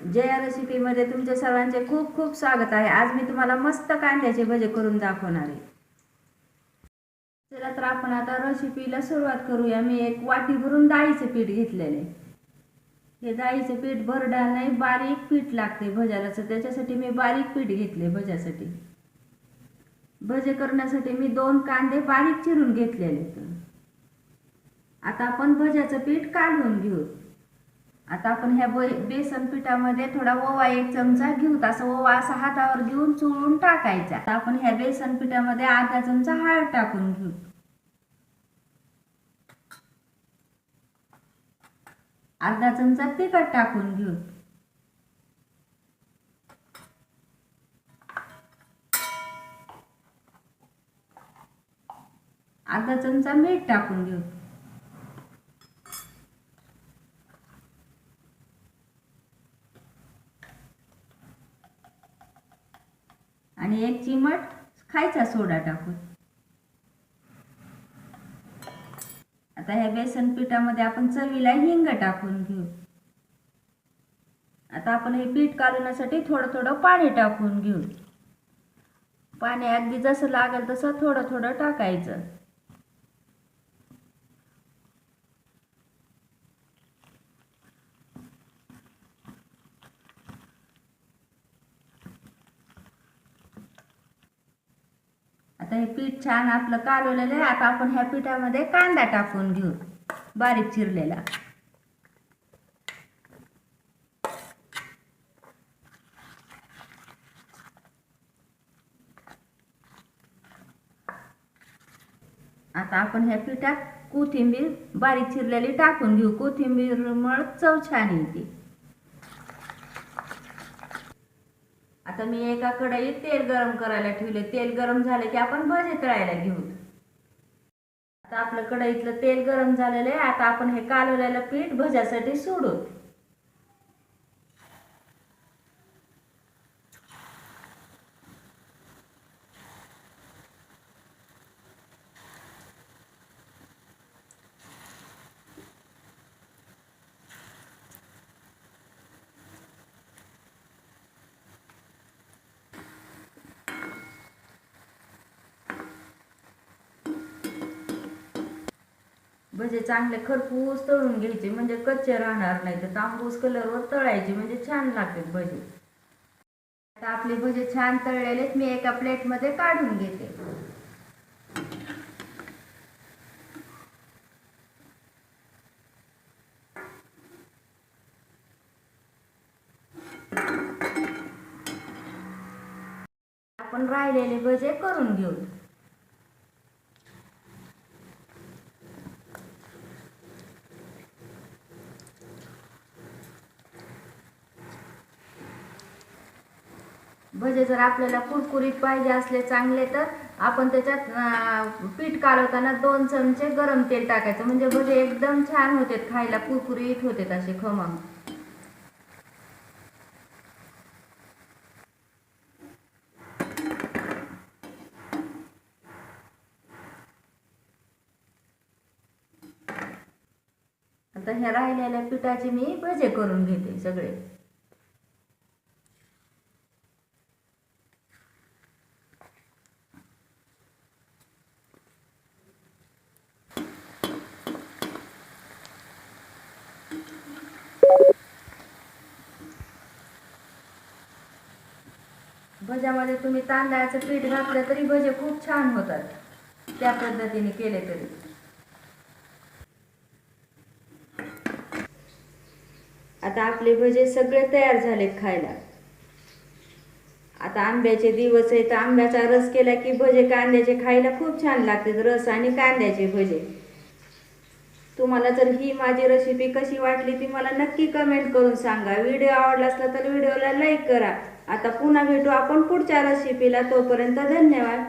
जया रेसिपीमध्ये तुमच्या सर्वांचे खूप खूप स्वागत आहे। आज मी तुम्हाला मस्त कांद्याचे भजे करून दाखवणार आहे। चला तर आपण आता रेसिपीला सुरुवात करूया। मी एक वाटी भरून डाळीचे पीठ घेतलेले। हे डाळीचे पीठ भरडा नाही, बारीक पीठ लागते भज्याला, तर त्याच्यासाठी मी बारीक पीठ घेतले भज्यासाठी। भजे करण्यासाठी मी 2 कांदे बारीक चिरून घेतलेले। आता आपण भज्याचं पीठ काढून घेऊ। आता आपण ह्या बेसन पिठामध्ये थोडा ओवा 1 चमचा घेऊ। असं ओवा असा हातावर घेऊन चुळून टाकायचा। आता आपण ह्या बेसन पिठामध्ये अर्धा चमचा हळद टाकून घेऊ। अर्धा चमचा तिखट टाकून घेऊ। अर्धा चमचा मीठ टाकून घेऊ। आणि 1 चिमट खायचा सोडा टाकू। आता ह्या बेसन पिठामध्ये आपण चवीला हिंग टाकून घेऊ। आता आपण हे पीठ कालवण्यासाठी थोडं थोडं पाणी टाकून घेऊ। पाणी अगदी जसं लागेल तसं थोडं थोडं टाकायचं। आता हे पीठ छान आपलं कालवलेलं आहे। आता आपण ह्या पिठामध्ये कांदा टाकून घेऊ, बारीक चिरलेला। आता आपण ह्या पिठात कोथिंबीर बारीक चिरलेली टाकून घेऊ। कोथिंबीरमुळे चव छान येते। आता मी एका कढईत तेल गरम करायला ठेवले। तेल गरम झाले की आपण भजे तळायला घेऊ। आता आपलं कढईतलं तेल गरम झालेलं आहे। आता आपण हे कालवलेलं पीठ भज्यासाठी सोडू। भजे चांगले खरपूस तळून घ्यायचे, म्हणजे कच्चे राहणार नाही। तर तांबूस कलरवर तळायचे, म्हणजे छान लागतात भजे। आता आपले भजे छान तळलेलेत, मी एका प्लेटमध्ये काढून घेते। आपण राहिलेले भजे करून घेऊ। भजे जर आपल्याला कुरकुरीत पाहिजे असले चांगले, तर आपण त्याच्यात पीठ कालवताना 2 चमचे गरम तेल टाकायचं, म्हणजे भजे एकदम छान होतात, खायला कुरकुरीत होतात असे खमंग। आता ह्या राहिलेल्या पिठाचे मी भजे करून घेते सगळे। भज्यामध्ये तुम्ही तांदळाचं पीठ घातलं तरी भजे खूप छान होतात, त्या पद्धतीने केले तरी। आता आपले भजे सगळे तयार झालेत खायला। आता आंब्याचे दिवस आहेत, आंब्याचा रस केला की भजे कांद्याचे खायला खूप छान लागतात, रस आणि कांद्याचे भजे। तुम्हाला जर ही माझी रेसिपी कशी वाटली ती मला नक्की कमेंट करून सांगा। व्हिडिओ आवडला असला तर व्हिडिओला लाईक करा। आता पुन्हा भेटू आपण पुढच्या रेसिपीला, तोपर्यंत धन्यवाद।